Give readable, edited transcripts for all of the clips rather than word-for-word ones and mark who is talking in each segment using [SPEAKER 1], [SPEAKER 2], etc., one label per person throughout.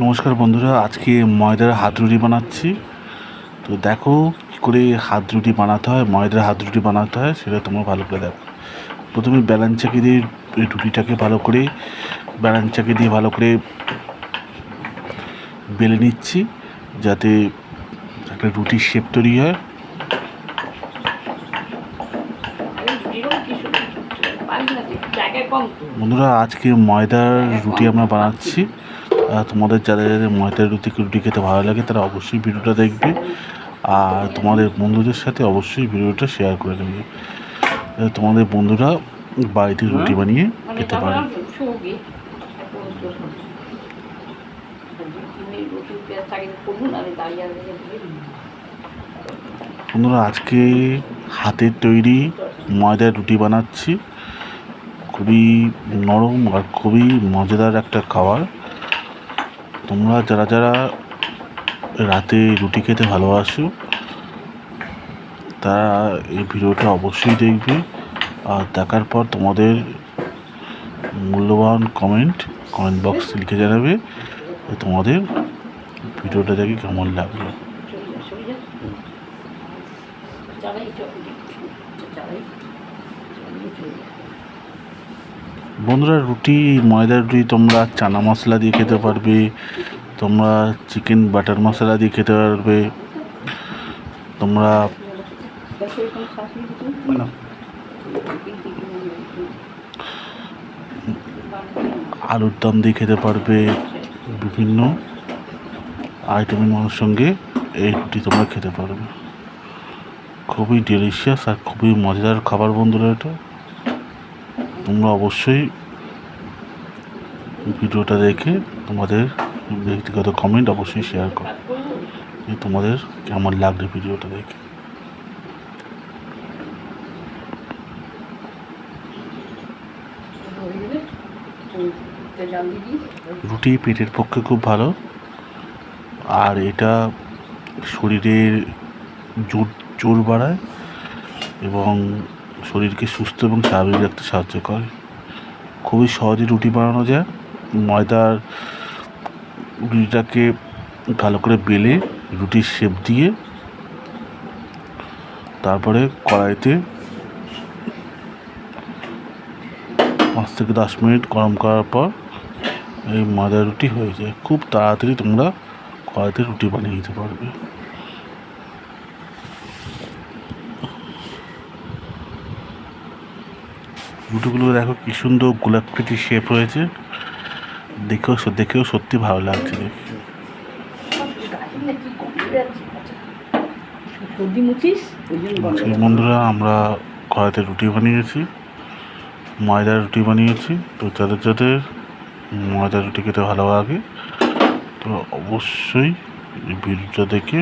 [SPEAKER 1] নমস্কার বন্ধুরা, আজকে ময়দার হাত রুটি বানাচ্ছি। তো দেখো কী করে হাত রুটি বানাতে হয়, ময়দার হাত রুটি বানাতে হয় সেটা তোমরা ভালো করে দেখো। প্রথমে ব্যালেন্স চাকি দিয়ে রুটিটাকে ভালো করে বেলে নিচ্ছি, যাতে একটা রুটির শেপ তৈরি হয়। বন্ধুরা, আজকে ময়দার রুটি আমরা বানাচ্ছি। তোমাদের যাদের ময়দার রুটি খেতে ভালো লাগে তারা অবশ্যই ভিডিওটা দেখবে, আর তোমাদের বন্ধুদের সাথে অবশ্যই ভিডিওটা শেয়ার করে দেবে, তোমাদের বন্ধুরা বাড়িতে রুটি বানিয়ে খেতে পারে। বন্ধুরা, আজকে হাতের তৈরি ময়দার রুটি বানাচ্ছি। খুবই নরম আর খুবই মজাদার একটা খাবার। তোমরা যারা যারা রাতে রুটি খেতে ভালোবাসো তারা এই ভিডিওটা অবশ্যই দেখবে, আর দেখার পর তোমাদের মূল্যবান কমেন্ট বক্সে লিখে জানাবে তোমাদের ভিডিওটা দেখে কেমন লাগলো। বন্ধুরা, ময়দার রুটি তোমরা চানা মশলা দিয়ে খেতে পারবে, তোমরা চিকেন বাটার মশলা দিয়ে খেতে পারবে, তোমরা আলুর দম দিয়ে খেতে পারবে। বিভিন্ন আইটেমের সঙ্গে এই রুটি তোমরা খেতে পারবে। খুবই ডেলিশিয়াস আর খুবই মজাদার খাবার বন্ধুরা। এটা তোমরা অবশ্যই ভিডিওটা দেখে তোমাদের ব্যক্তিগত কমেন্ট অবশ্যই শেয়ার করো যে তোমাদের কেমন লাগবে ভিডিওটা দেখে। রুটি পেটের পক্ষে খুব ভালো, আর এটা শরীরের জোর বাড়ায় এবং শরীরকে সুস্থ এবং স্বাভাবিক রাখতে সাহায্য করে। খুবই সহজে রুটি বানানো যায়। ময়দার রুটিটাকে ভালো করে বেলে রুটির শেপ দিয়ে তারপরে কড়াইতে 5 থেকে 10 মিনিট গরম করার পর এই ময়দার রুটি হয়ে যায়। খুব তাড়াতাড়ি তোমরা কড়াইতে রুটি বানিয়ে নিতে পারবে। রুটিগুলো দেখো কি সুন্দর গোলাকৃতি শেপ হয়েছে, দেখেও সত্যি ভালো লাগছে দেখে। বন্ধুরা, আমরা কড়াইতে রুটি বানিয়েছি, ময়দার রুটি বানিয়েছি। তো যাদের যাদের ময়দার রুটি খেতে ভালো লাগে তো অবশ্যই এই ভিডিওটা দেখে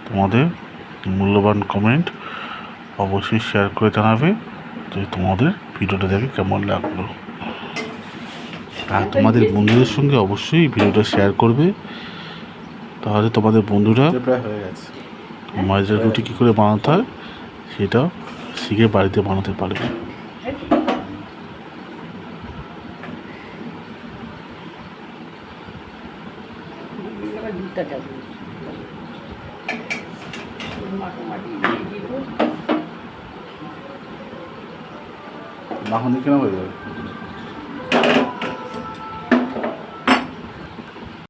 [SPEAKER 1] তোমাদের মূল্যবান কমেন্ট অবশ্যই শেয়ার করে জানাবে যে তোমাদের ভিডিওটা দেখে কেমন লাগলো। আর তোমাদের বন্ধুদের সঙ্গে অবশ্যই ভিডিওটা শেয়ার করবে, তাহলে তোমাদের বন্ধুরা ময়দার রুটি কী করে বানাতে হয় সেটা শিখে বাড়িতে বানাতে পারবে। মাখন কেন হয়ে যাবে।